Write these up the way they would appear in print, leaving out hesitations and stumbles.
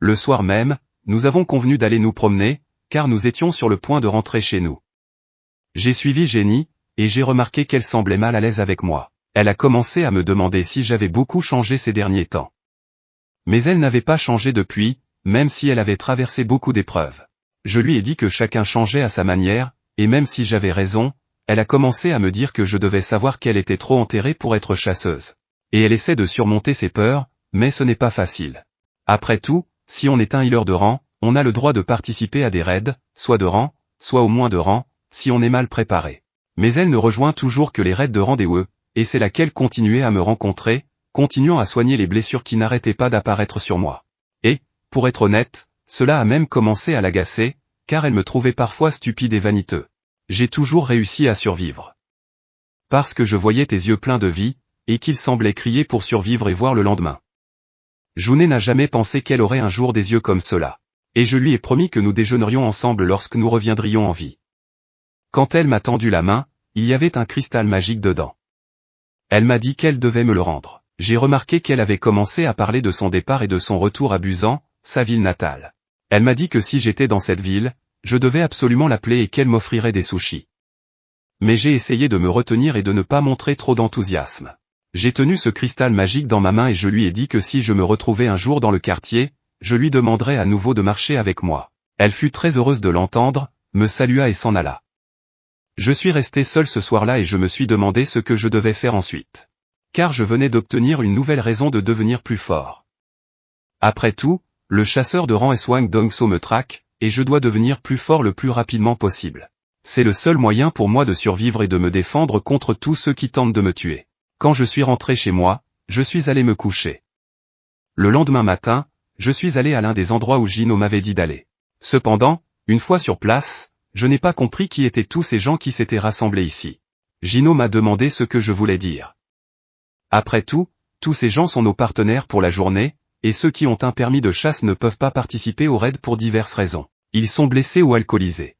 Le soir même, nous avons convenu d'aller nous promener, car nous étions sur le point de rentrer chez nous. J'ai suivi Jenny, et j'ai remarqué qu'elle semblait mal à l'aise avec moi. Elle a commencé à me demander si j'avais beaucoup changé ces derniers temps. Mais elle n'avait pas changé depuis, même si elle avait traversé beaucoup d'épreuves. Je lui ai dit que chacun changeait à sa manière, et même si j'avais raison, elle a commencé à me dire que je devais savoir qu'elle était trop enterrée pour être chasseuse. Et elle essaie de surmonter ses peurs, mais ce n'est pas facile. Après tout, si on est un healer de rang, on a le droit de participer à des raids, soit de rang, soit au moins de rang, si on est mal préparé. Mais elle ne rejoint toujours que les raids de rang des WE, et c'est laquelle continuait à me rencontrer, continuant à soigner les blessures qui n'arrêtaient pas d'apparaître sur moi. Et, pour être honnête, cela a même commencé à l'agacer, car elle me trouvait parfois stupide et vaniteux. J'ai toujours réussi à survivre. Parce que je voyais tes yeux pleins de vie, et qu'ils semblaient crier pour survivre et voir le lendemain. June n'a jamais pensé qu'elle aurait un jour des yeux comme cela. Et je lui ai promis que nous déjeunerions ensemble lorsque nous reviendrions en vie. Quand elle m'a tendu la main, il y avait un cristal magique dedans. Elle m'a dit qu'elle devait me le rendre. J'ai remarqué qu'elle avait commencé à parler de son départ et de son retour à Busan, sa ville natale. Elle m'a dit que si j'étais dans cette ville, je devais absolument l'appeler et qu'elle m'offrirait des sushis. Mais j'ai essayé de me retenir et de ne pas montrer trop d'enthousiasme. J'ai tenu ce cristal magique dans ma main et je lui ai dit que si je me retrouvais un jour dans le quartier, je lui demanderais à nouveau de marcher avec moi. Elle fut très heureuse de l'entendre, me salua et s'en alla. Je suis resté seul ce soir-là et je me suis demandé ce que je devais faire ensuite. Car je venais d'obtenir une nouvelle raison de devenir plus fort. Après tout, le chasseur de rang Swang Dongso me traque, et je dois devenir plus fort le plus rapidement possible. C'est le seul moyen pour moi de survivre et de me défendre contre tous ceux qui tentent de me tuer. Quand je suis rentré chez moi, je suis allé me coucher. Le lendemain matin, je suis allé à l'un des endroits où Gino m'avait dit d'aller. Cependant, une fois sur place, je n'ai pas compris qui étaient tous ces gens qui s'étaient rassemblés ici. Gino m'a demandé ce que je voulais dire. Après tout, tous ces gens sont nos partenaires pour la journée, et ceux qui ont un permis de chasse ne peuvent pas participer au raid pour diverses raisons. Ils sont blessés ou alcoolisés.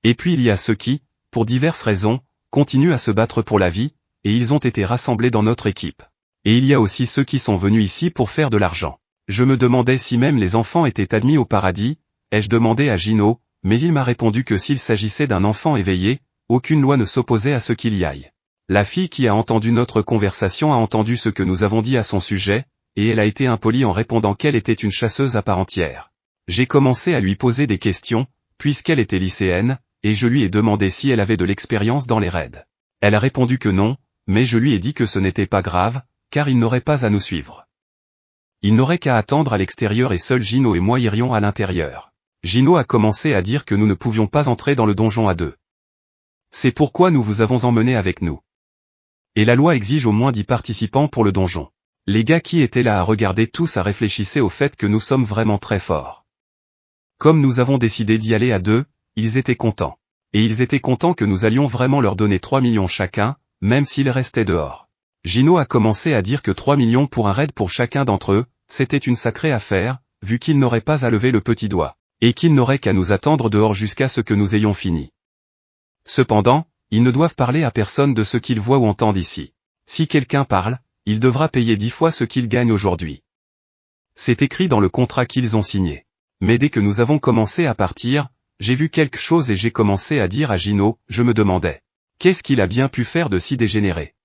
Et puis il y a ceux qui, pour diverses raisons, continuent à se battre pour la vie, et ils ont été rassemblés dans notre équipe. Et il y a aussi ceux qui sont venus ici pour faire de l'argent. Je me demandais si même les enfants étaient admis au paradis, ai-je demandé à Gino, mais il m'a répondu que s'il s'agissait d'un enfant éveillé, aucune loi ne s'opposait à ce qu'il y aille. La fille qui a entendu notre conversation a entendu ce que nous avons dit à son sujet, et elle a été impolie en répondant qu'elle était une chasseuse à part entière. J'ai commencé à lui poser des questions, puisqu'elle était lycéenne, et je lui ai demandé si elle avait de l'expérience dans les raids. Elle a répondu que non, mais je lui ai dit que ce n'était pas grave, car il n'aurait pas à nous suivre. Il n'aurait qu'à attendre à l'extérieur et seul Gino et moi irions à l'intérieur. Gino a commencé à dire que nous ne pouvions pas entrer dans le donjon à deux. C'est pourquoi nous vous avons emmenés avec nous. Et la loi exige au moins 10 participants pour le donjon. Les gars qui étaient là à regarder tout ça réfléchissaient au fait que nous sommes vraiment très forts. Comme nous avons décidé d'y aller à deux, ils étaient contents. Et ils étaient contents que nous allions vraiment leur donner 3 millions chacun, même s'ils restaient dehors. Gino a commencé à dire que 3 millions pour un raid pour chacun d'entre eux, c'était une sacrée affaire, vu qu'ils n'auraient pas à lever le petit doigt, et qu'ils n'auraient qu'à nous attendre dehors jusqu'à ce que nous ayons fini. Cependant, ils ne doivent parler à personne de ce qu'ils voient ou entendent ici. Si quelqu'un parle, il devra payer 10 fois ce qu'il gagne aujourd'hui. C'est écrit dans le contrat qu'ils ont signé. Mais dès que nous avons commencé à partir, j'ai vu quelque chose et j'ai commencé à dire à Gino, je me demandais, qu'est-ce qu'il a bien pu faire de si dégénéré?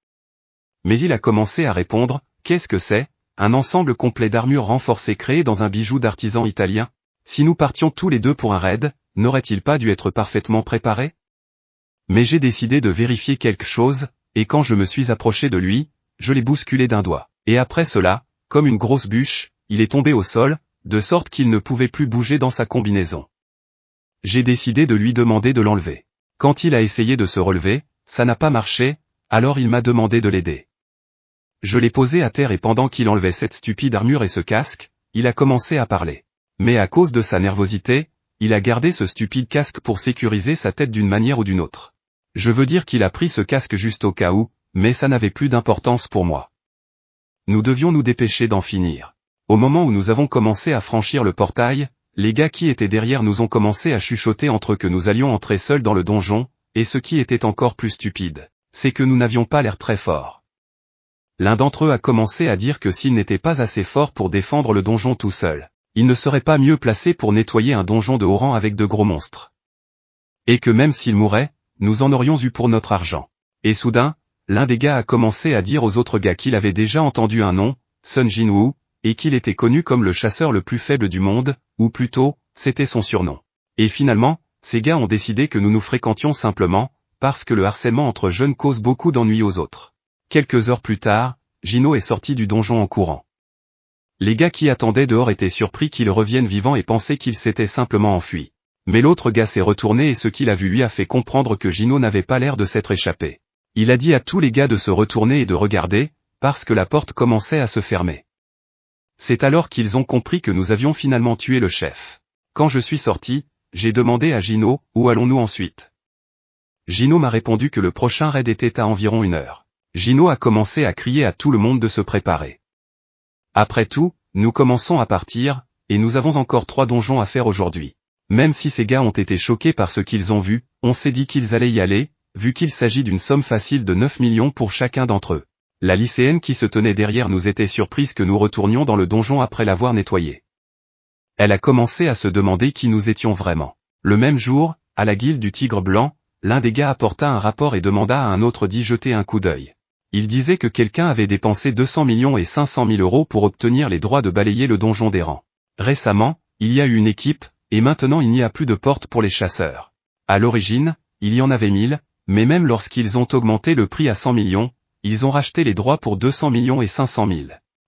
Mais il a commencé à répondre, qu'est-ce que c'est? Un ensemble complet d'armures renforcées créé dans un bijou d'artisan italien? Si nous partions tous les deux pour un raid, n'aurait-il pas dû être parfaitement préparé? Mais j'ai décidé de vérifier quelque chose, et quand je me suis approché de lui, je l'ai bousculé d'un doigt. Et après cela, comme une grosse bûche, il est tombé au sol, de sorte qu'il ne pouvait plus bouger dans sa combinaison. J'ai décidé de lui demander de l'enlever. Quand il a essayé de se relever, ça n'a pas marché, alors il m'a demandé de l'aider. Je l'ai posé à terre et pendant qu'il enlevait cette stupide armure et ce casque, il a commencé à parler. Mais à cause de sa nervosité, il a gardé ce stupide casque pour sécuriser sa tête d'une manière ou d'une autre. Je veux dire qu'il a pris ce casque juste au cas où, mais ça n'avait plus d'importance pour moi. Nous devions nous dépêcher d'en finir. Au moment où nous avons commencé à franchir le portail, les gars qui étaient derrière nous ont commencé à chuchoter entre eux que nous allions entrer seuls dans le donjon, et ce qui était encore plus stupide, c'est que nous n'avions pas l'air très forts. L'un d'entre eux a commencé à dire que s'il n'était pas assez fort pour défendre le donjon tout seul, Il ne serait pas mieux placé pour nettoyer un donjon de haut rang avec de gros monstres. Et que même s'il mourait, nous en aurions eu pour notre argent. Et soudain, l'un des gars a commencé à dire aux autres gars qu'il avait déjà entendu un nom, Sun Jinwoo, et qu'il était connu comme le chasseur le plus faible du monde, ou plutôt, c'était son surnom. Et finalement, ces gars ont décidé que nous nous fréquentions simplement, parce que le harcèlement entre jeunes cause beaucoup d'ennuis aux autres. Quelques heures plus tard, Jino est sorti du donjon en courant. Les gars qui attendaient dehors étaient surpris qu'il revienne vivant et pensaient qu'il s'était simplement enfui. Mais l'autre gars s'est retourné et ce qu'il a vu lui a fait comprendre que Jino n'avait pas l'air de s'être échappé. Il a dit à tous les gars de se retourner et de regarder, parce que la porte commençait à se fermer. C'est alors qu'ils ont compris que nous avions finalement tué le chef. Quand je suis sorti, j'ai demandé à Jino, où allons-nous ensuite? Jino m'a répondu que le prochain raid était à environ 1 heure. Jino a commencé à crier à tout le monde de se préparer. Après tout, nous commençons à partir, et nous avons encore 3 donjons à faire aujourd'hui. Même si ces gars ont été choqués par ce qu'ils ont vu, on s'est dit qu'ils allaient y aller, vu qu'il s'agit d'une somme facile de 9 millions pour chacun d'entre eux. La lycéenne qui se tenait derrière nous était surprise que nous retournions dans le donjon après l'avoir nettoyé. Elle a commencé à se demander qui nous étions vraiment. Le même jour, à la guilde du Tigre Blanc, l'un des gars apporta un rapport et demanda à un autre d'y jeter un coup d'œil. Il disait que quelqu'un avait dépensé 200 millions et 500 000 euros pour obtenir les droits de balayer le donjon d'Errant. Récemment, il y a eu une équipe, et maintenant il n'y a plus de porte pour les chasseurs. À l'origine, il y en avait 1000, mais même lorsqu'ils ont augmenté le prix à 100 millions, ils ont racheté les droits pour 200 millions et 500 000.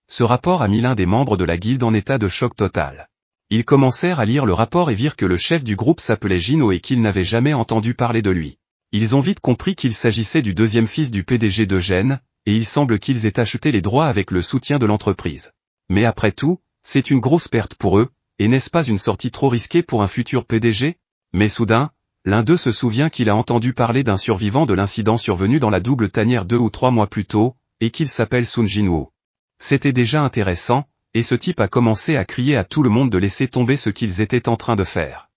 Ce rapport a mis l'un des membres de la guilde en état de choc total. Ils commencèrent à lire le rapport et virent que le chef du groupe s'appelait Jino et qu'ils n'avaient jamais entendu parler de lui. Ils ont vite compris qu'il s'agissait du deuxième fils du PDG d'Eugène, et il semble qu'ils aient acheté les droits avec le soutien de l'entreprise. Mais après tout, c'est une grosse perte pour eux, et n'est-ce pas une sortie trop risquée pour un futur PDG? Mais soudain, l'un d'eux se souvient qu'il a entendu parler d'un survivant de l'incident survenu dans la double tanière 2 ou 3 mois plus tôt, et qu'il s'appelle Sun Jinwoo. C'était déjà intéressant, et ce type a commencé à crier à tout le monde de laisser tomber ce qu'ils étaient en train de faire.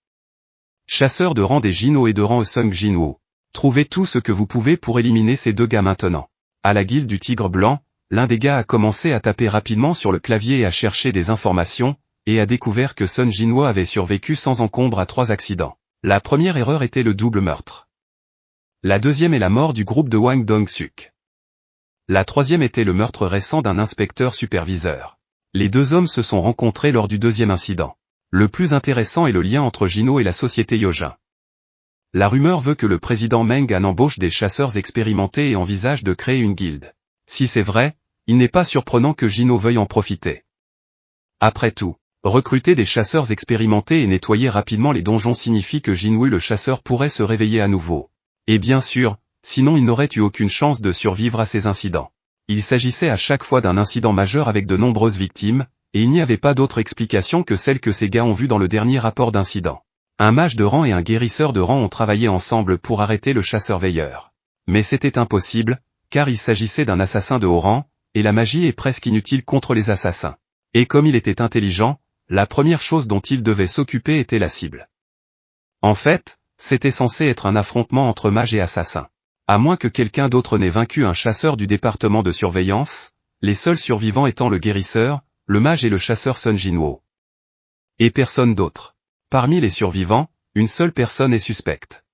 Chasseurs de rang des Jino et de rang Sung Jinwoo. Trouvez tout ce que vous pouvez pour éliminer ces 2 gars maintenant. À la guilde du Tigre Blanc, l'un des gars a commencé à taper rapidement sur le clavier et à chercher des informations, et a découvert que Sun Jinwoo avait survécu sans encombre à 3 accidents. La première erreur était le double meurtre. La deuxième est la mort du groupe de Wang Dong-suk. La troisième était le meurtre récent d'un inspecteur superviseur. Les 2 hommes se sont rencontrés lors du deuxième incident. Le plus intéressant est le lien entre Jino et la société Yojin. La rumeur veut que le président Meng en embauche des chasseurs expérimentés et envisage de créer une guilde. Si c'est vrai, il n'est pas surprenant que Jino veuille en profiter. Après tout, recruter des chasseurs expérimentés et nettoyer rapidement les donjons signifie que Jinwoo le chasseur pourrait se réveiller à nouveau. Et bien sûr, sinon il n'aurait eu aucune chance de survivre à ces incidents. Il s'agissait à chaque fois d'un incident majeur avec de nombreuses victimes, et il n'y avait pas d'autre explication que celle que ces gars ont vue dans le dernier rapport d'incident. Un mage de rang et un guérisseur de rang ont travaillé ensemble pour arrêter le chasseur-veilleur. Mais c'était impossible, car il s'agissait d'un assassin de haut rang, et la magie est presque inutile contre les assassins. Et comme il était intelligent, la première chose dont il devait s'occuper était la cible. En fait, c'était censé être un affrontement entre mage et assassin. À moins que quelqu'un d'autre n'ait vaincu un chasseur du département de surveillance, les seuls survivants étant le guérisseur, le mage et le chasseur Sun Jinwoo. Et personne d'autre. Parmi les survivants, une seule personne est suspecte.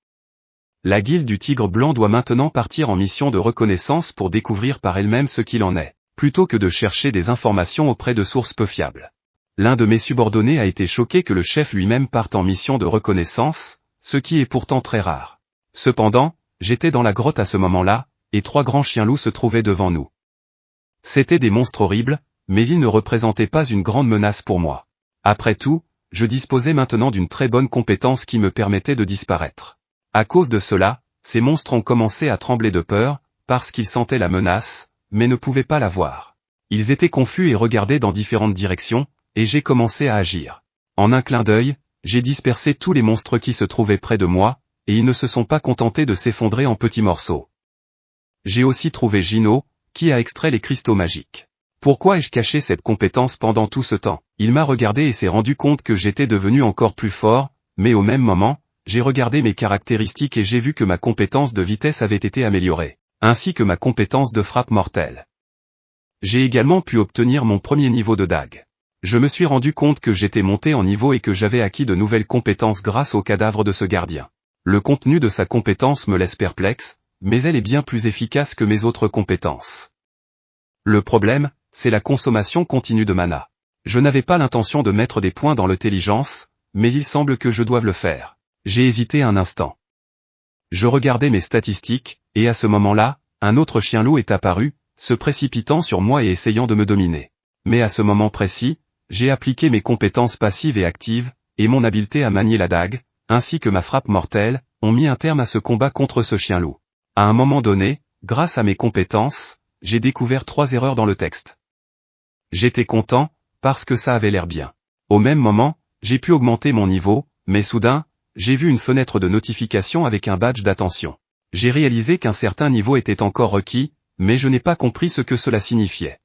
La guilde du Tigre Blanc doit maintenant partir en mission de reconnaissance pour découvrir par elle-même ce qu'il en est, plutôt que de chercher des informations auprès de sources peu fiables. L'un de mes subordonnés a été choqué que le chef lui-même parte en mission de reconnaissance, ce qui est pourtant très rare. Cependant, j'étais dans la grotte à ce moment-là, et 3 grands chiens loups se trouvaient devant nous. C'étaient des monstres horribles, mais ils ne représentaient pas une grande menace pour moi. Après tout, je disposais maintenant d'une très bonne compétence qui me permettait de disparaître. À cause de cela, ces monstres ont commencé à trembler de peur, parce qu'ils sentaient la menace, mais ne pouvaient pas la voir. Ils étaient confus et regardaient dans différentes directions, et j'ai commencé à agir. En un clin d'œil, j'ai dispersé tous les monstres qui se trouvaient près de moi, et ils ne se sont pas contentés de s'effondrer en petits morceaux. J'ai aussi trouvé Jino, qui a extrait les cristaux magiques. Pourquoi ai-je caché cette compétence pendant tout ce temps? Il m'a regardé et s'est rendu compte que j'étais devenu encore plus fort, mais au même moment, j'ai regardé mes caractéristiques et j'ai vu que ma compétence de vitesse avait été améliorée, ainsi que ma compétence de frappe mortelle. J'ai également pu obtenir mon premier niveau de dague. Je me suis rendu compte que j'étais monté en niveau et que j'avais acquis de nouvelles compétences grâce au cadavre de ce gardien. Le contenu de sa compétence me laisse perplexe, mais elle est bien plus efficace que mes autres compétences. Le problème, c'est la consommation continue de mana. Je n'avais pas l'intention de mettre des points dans l'intelligence, mais il semble que je doive le faire. J'ai hésité un instant. Je regardais mes statistiques, et à ce moment-là, un autre chien-loup est apparu, se précipitant sur moi et essayant de me dominer. Mais à ce moment précis, j'ai appliqué mes compétences passives et actives, et mon habileté à manier la dague, ainsi que ma frappe mortelle, ont mis un terme à ce combat contre ce chien-loup. À un moment donné, grâce à mes compétences, j'ai découvert 3 erreurs dans le texte. J'étais content, parce que ça avait l'air bien. Au même moment, j'ai pu augmenter mon niveau, mais soudain, j'ai vu une fenêtre de notification avec un badge d'attention. J'ai réalisé qu'un certain niveau était encore requis, mais je n'ai pas compris ce que cela signifiait.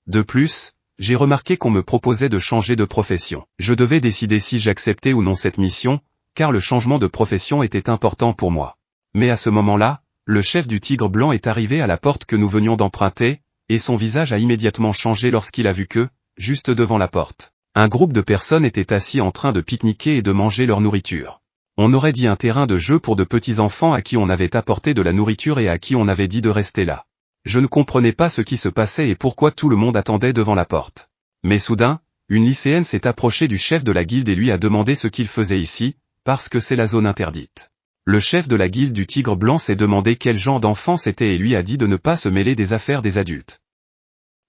De plus, j'ai remarqué qu'on me proposait de changer de profession. Je devais décider si j'acceptais ou non cette mission, car le changement de profession était important pour moi. Mais à ce moment-là, le chef du Tigre Blanc est arrivé à la porte que nous venions d'emprunter, et son visage a immédiatement changé lorsqu'il a vu que, juste devant la porte, un groupe de personnes était assis en train de pique-niquer et de manger leur nourriture. On aurait dit un terrain de jeu pour de petits enfants à qui on avait apporté de la nourriture et à qui on avait dit de rester là. Je ne comprenais pas ce qui se passait et pourquoi tout le monde attendait devant la porte. Mais soudain, une lycéenne s'est approchée du chef de la guilde et lui a demandé ce qu'il faisait ici, parce que c'est la zone interdite. Le chef de la guilde du Tigre Blanc s'est demandé quel genre d'enfant c'était et lui a dit de ne pas se mêler des affaires des adultes.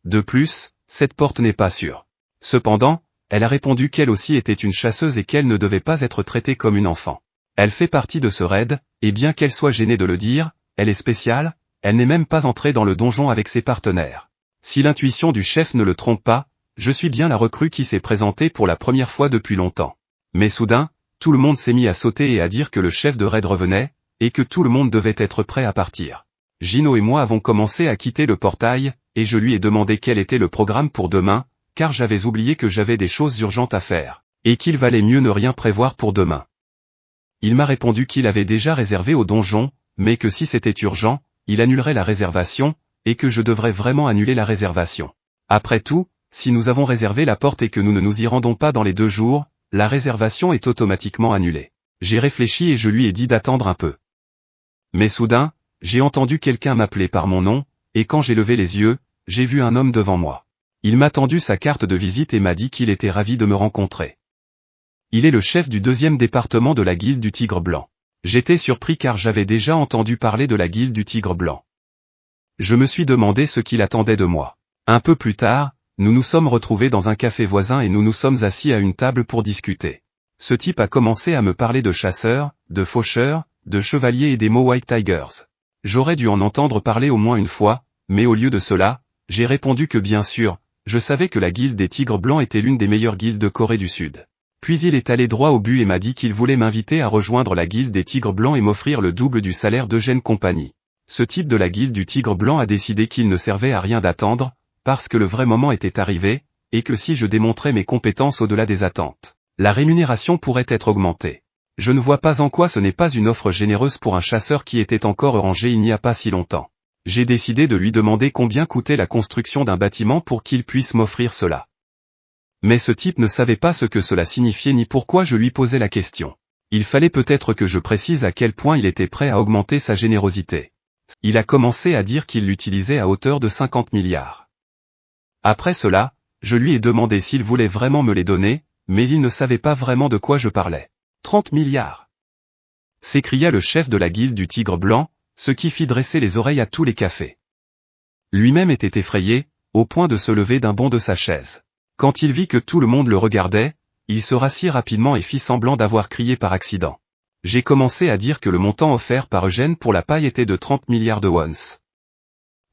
De plus, cette porte n'est pas sûre. Cependant, elle a répondu qu'elle aussi était une chasseuse et qu'elle ne devait pas être traitée comme une enfant. Elle fait partie de ce raid, et bien qu'elle soit gênée de le dire, elle est spéciale, elle n'est même pas entrée dans le donjon avec ses partenaires. Si l'intuition du chef ne le trompe pas, je suis bien la recrue qui s'est présentée pour la première fois depuis longtemps. Mais soudain, tout le monde s'est mis à sauter et à dire que le chef de raid revenait, et que tout le monde devait être prêt à partir. Gino et moi avons commencé à quitter le portail, et je lui ai demandé quel était le programme pour demain, car j'avais oublié que j'avais des choses urgentes à faire, et qu'il valait mieux ne rien prévoir pour demain. Il m'a répondu qu'il avait déjà réservé au donjon, mais que si c'était urgent, il annulerait la réservation, et que je devrais vraiment annuler la réservation. Après tout, si nous avons réservé la porte et que nous ne nous y rendons pas dans les 2 jours, la réservation est automatiquement annulée. J'ai réfléchi et je lui ai dit d'attendre un peu. Mais soudain, j'ai entendu quelqu'un m'appeler par mon nom, et quand j'ai levé les yeux, j'ai vu un homme devant moi. Il m'a tendu sa carte de visite et m'a dit qu'il était ravi de me rencontrer. Il est le chef du 2e département de la guilde du Tigre Blanc. J'étais surpris car j'avais déjà entendu parler de la guilde du Tigre Blanc. Je me suis demandé ce qu'il attendait de moi. Un peu plus tard, nous nous sommes retrouvés dans un café voisin et nous nous sommes assis à une table pour discuter. Ce type a commencé à me parler de chasseurs, de faucheurs, de chevaliers et des mots White Tigers. J'aurais dû en entendre parler au moins une fois, mais au lieu de cela, j'ai répondu que bien sûr, je savais que la guilde des Tigres Blancs était l'une des meilleures guildes de Corée du Sud. Puis il est allé droit au but et m'a dit qu'il voulait m'inviter à rejoindre la guilde des Tigres Blancs et m'offrir le double du salaire d'Eugène Compagnie. Ce type de la guilde du Tigre Blanc a décidé qu'il ne servait à rien d'attendre, parce que le vrai moment était arrivé, et que si je démontrais mes compétences au-delà des attentes, la rémunération pourrait être augmentée. Je ne vois pas en quoi ce n'est pas une offre généreuse pour un chasseur qui était encore rangé il n'y a pas si longtemps. J'ai décidé de lui demander combien coûtait la construction d'un bâtiment pour qu'il puisse m'offrir cela. Mais ce type ne savait pas ce que cela signifiait ni pourquoi je lui posais la question. Il fallait peut-être que je précise à quel point il était prêt à augmenter sa générosité. Il a commencé à dire qu'il l'utilisait à hauteur de 50 milliards. Après cela, je lui ai demandé s'il voulait vraiment me les donner, mais il ne savait pas vraiment de quoi je parlais. 30 milliards s'écria le chef de la guilde du Tigre Blanc, ce qui fit dresser les oreilles à tous les cafés. Lui-même était effrayé, au point de se lever d'un bond de sa chaise. Quand il vit que tout le monde le regardait, il se rassit rapidement et fit semblant d'avoir crié par accident. J'ai commencé à dire que le montant offert par Eugène pour la paille était de 30 milliards de wons.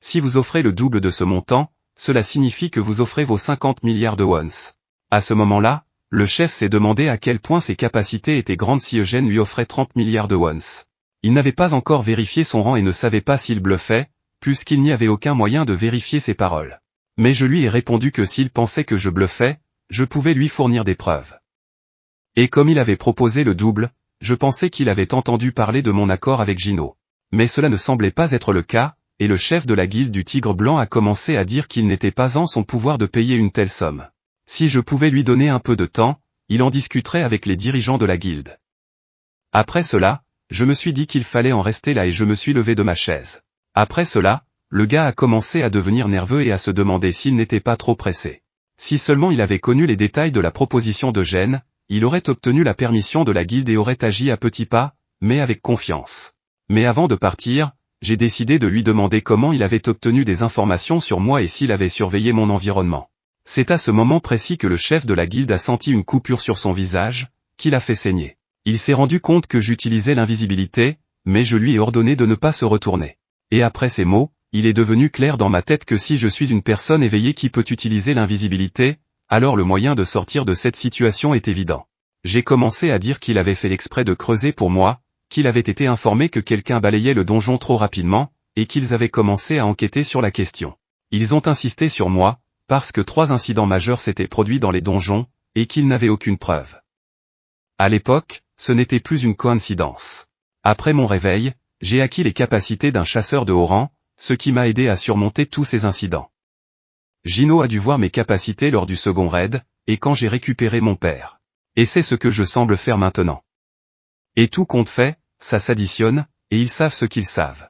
Si vous offrez le double de ce montant, cela signifie que vous offrez vos 50 milliards de wons. À ce moment-là, le chef s'est demandé à quel point ses capacités étaient grandes si Eugène lui offrait 30 milliards de wons. Il n'avait pas encore vérifié son rang et ne savait pas s'il bluffait, puisqu'il n'y avait aucun moyen de vérifier ses paroles. Mais je lui ai répondu que s'il pensait que je bluffais, je pouvais lui fournir des preuves. Et comme il avait proposé le double, je pensais qu'il avait entendu parler de mon accord avec Gino. Mais cela ne semblait pas être le cas, et le chef de la guilde du Tigre Blanc a commencé à dire qu'il n'était pas en son pouvoir de payer une telle somme. Si je pouvais lui donner un peu de temps, il en discuterait avec les dirigeants de la guilde. Après cela, je me suis dit qu'il fallait en rester là et je me suis levé de ma chaise. Après cela, le gars a commencé à devenir nerveux et à se demander s'il n'était pas trop pressé. Si seulement il avait connu les détails de la proposition d'Eugène, il aurait obtenu la permission de la guilde et aurait agi à petits pas, mais avec confiance. Mais avant de partir, j'ai décidé de lui demander comment il avait obtenu des informations sur moi et s'il avait surveillé mon environnement. C'est à ce moment précis que le chef de la guilde a senti une coupure sur son visage, qui l'a fait saigner. Il s'est rendu compte que j'utilisais l'invisibilité, mais je lui ai ordonné de ne pas se retourner. Et après ces mots, il est devenu clair dans ma tête que si je suis une personne éveillée qui peut utiliser l'invisibilité, alors le moyen de sortir de cette situation est évident. J'ai commencé à dire qu'il avait fait exprès de creuser pour moi, qu'il avait été informé que quelqu'un balayait le donjon trop rapidement, et qu'ils avaient commencé à enquêter sur la question. Ils ont insisté sur moi, parce que 3 incidents majeurs s'étaient produits dans les donjons, et qu'ils n'avaient aucune preuve. À l'époque, ce n'était plus une coïncidence. Après mon réveil, j'ai acquis les capacités d'un chasseur de haut rang, ce qui m'a aidé à surmonter tous ces incidents. Gino a dû voir mes capacités lors du second raid, et quand j'ai récupéré mon père. Et c'est ce que je semble faire maintenant. Et tout compte fait, ça s'additionne, et ils savent ce qu'ils savent.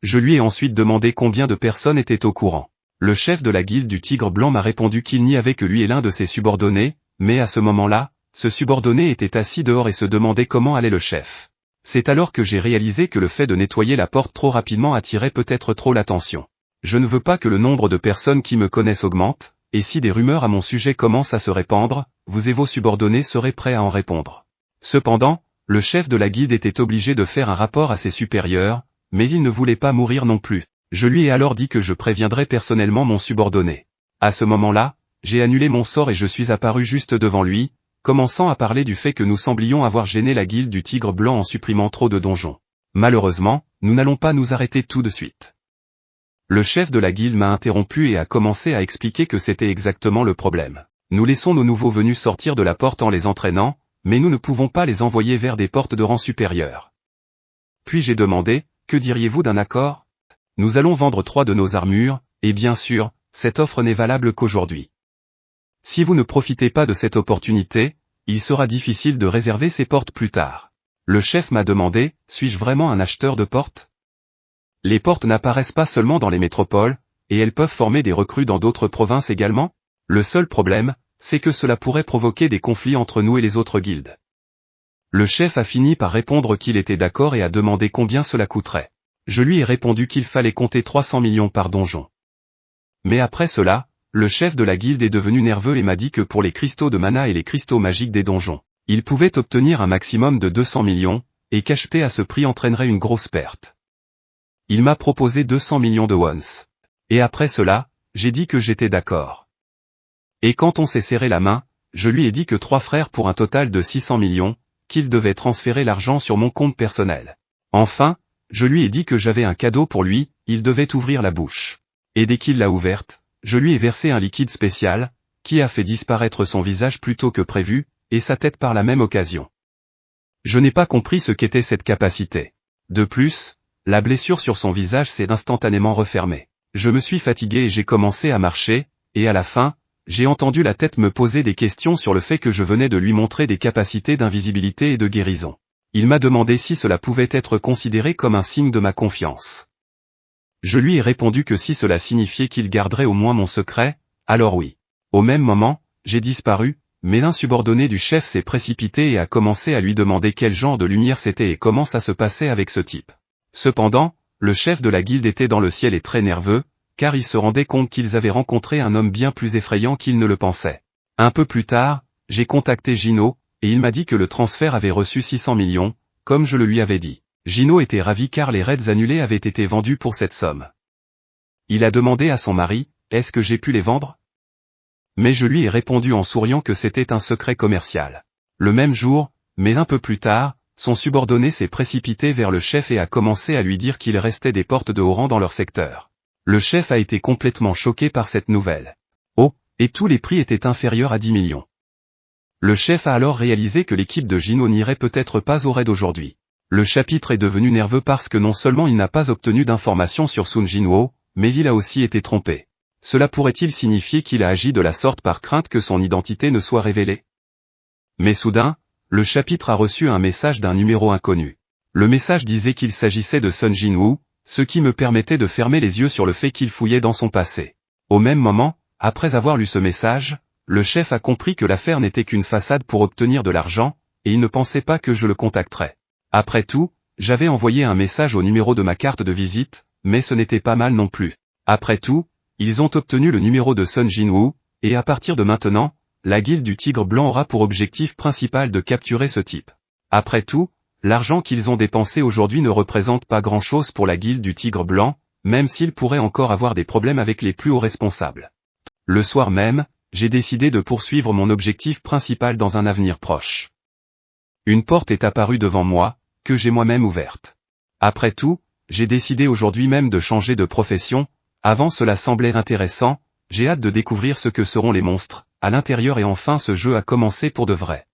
Je lui ai ensuite demandé combien de personnes étaient au courant. Le chef de la guilde du Tigre Blanc m'a répondu qu'il n'y avait que lui et l'un de ses subordonnés, mais à ce moment-là, ce subordonné était assis dehors et se demandait comment allait le chef. C'est alors que j'ai réalisé que le fait de nettoyer la porte trop rapidement attirait peut-être trop l'attention. Je ne veux pas que le nombre de personnes qui me connaissent augmente, et si des rumeurs à mon sujet commencent à se répandre, vous et vos subordonnés serez prêts à en répondre. Cependant, le chef de la guilde était obligé de faire un rapport à ses supérieurs, mais il ne voulait pas mourir non plus. Je lui ai alors dit que je préviendrais personnellement mon subordonné. À ce moment-là, j'ai annulé mon sort et je suis apparu juste devant lui, commençant à parler du fait que nous semblions avoir gêné la guilde du Tigre Blanc en supprimant trop de donjons. Malheureusement, nous n'allons pas nous arrêter tout de suite. Le chef de la guilde m'a interrompu et a commencé à expliquer que c'était exactement le problème. Nous laissons nos nouveaux venus sortir de la porte en les entraînant, mais nous ne pouvons pas les envoyer vers des portes de rang supérieur. Puis j'ai demandé, que diriez-vous d'un accord ? Nous allons vendre 3 de nos armures, et bien sûr, cette offre n'est valable qu'aujourd'hui. Si vous ne profitez pas de cette opportunité, il sera difficile de réserver ces portes plus tard. Le chef m'a demandé, suis-je vraiment un acheteur de portes ? Les portes n'apparaissent pas seulement dans les métropoles, et elles peuvent former des recrues dans d'autres provinces également. Le seul problème, c'est que cela pourrait provoquer des conflits entre nous et les autres guildes. Le chef a fini par répondre qu'il était d'accord et a demandé combien cela coûterait. Je lui ai répondu qu'il fallait compter 300 millions par donjon. Mais après cela, le chef de la guilde est devenu nerveux et m'a dit que pour les cristaux de mana et les cristaux magiques des donjons, il pouvait obtenir un maximum de 200 millions, et qu'acheter à ce prix entraînerait une grosse perte. Il m'a proposé 200 millions de wons. Et après cela, j'ai dit que j'étais d'accord. Et quand on s'est serré la main, je lui ai dit que 3 frères pour un total de 600 millions, qu'il devait transférer l'argent sur mon compte personnel. Enfin, je lui ai dit que j'avais un cadeau pour lui, il devait ouvrir la bouche. Et dès qu'il l'a ouverte, je lui ai versé un liquide spécial, qui a fait disparaître son visage plus tôt que prévu, et sa tête par la même occasion. Je n'ai pas compris ce qu'était cette capacité. De plus, la blessure sur son visage s'est instantanément refermée. Je me suis fatigué et j'ai commencé à marcher, et à la fin, j'ai entendu la tête me poser des questions sur le fait que je venais de lui montrer des capacités d'invisibilité et de guérison. Il m'a demandé si cela pouvait être considéré comme un signe de ma confiance. Je lui ai répondu que si cela signifiait qu'il garderait au moins mon secret, alors oui. Au même moment, j'ai disparu, mais un subordonné du chef s'est précipité et a commencé à lui demander quel genre de lumière c'était et comment ça se passait avec ce type. Cependant, le chef de la guilde était dans le ciel et très nerveux, car il se rendait compte qu'ils avaient rencontré un homme bien plus effrayant qu'il ne le pensait. Un peu plus tard, j'ai contacté Gino, et il m'a dit que le transfert avait reçu 600 millions, comme je le lui avais dit. Gino était ravi car les raids annulés avaient été vendus pour cette somme. Il a demandé à son mari, est-ce que j'ai pu les vendre ? Mais je lui ai répondu en souriant que c'était un secret commercial. Le même jour, mais un peu plus tard, son subordonné s'est précipité vers le chef et a commencé à lui dire qu'il restait des portes de haut rang dans leur secteur. Le chef a été complètement choqué par cette nouvelle. Oh, et tous les prix étaient inférieurs à 10 millions. Le chef a alors réalisé que l'équipe de Gino n'irait peut-être pas au raid aujourd'hui. Le chapitre est devenu nerveux parce que non seulement il n'a pas obtenu d'informations sur Sun Jinwoo, mais il a aussi été trompé. Cela pourrait-il signifier qu'il a agi de la sorte par crainte que son identité ne soit révélée? Mais soudain, le chapitre a reçu un message d'un numéro inconnu. Le message disait qu'il s'agissait de Sun Jinwoo, ce qui me permettait de fermer les yeux sur le fait qu'il fouillait dans son passé. Au même moment, après avoir lu ce message, le chef a compris que l'affaire n'était qu'une façade pour obtenir de l'argent, et il ne pensait pas que je le contacterais. Après tout, j'avais envoyé un message au numéro de ma carte de visite, mais ce n'était pas mal non plus. Après tout, ils ont obtenu le numéro de Sun Jinwoo, et à partir de maintenant, la guilde du Tigre Blanc aura pour objectif principal de capturer ce type. Après tout, l'argent qu'ils ont dépensé aujourd'hui ne représente pas grand-chose pour la guilde du Tigre Blanc, même s'ils pourraient encore avoir des problèmes avec les plus hauts responsables. Le soir même, j'ai décidé de poursuivre mon objectif principal dans un avenir proche. Une porte est apparue devant moi, que j'ai moi-même ouverte. Après tout, j'ai décidé aujourd'hui même de changer de profession. Avant cela semblait intéressant, j'ai hâte de découvrir ce que seront les monstres à l'intérieur et enfin ce jeu a commencé pour de vrai.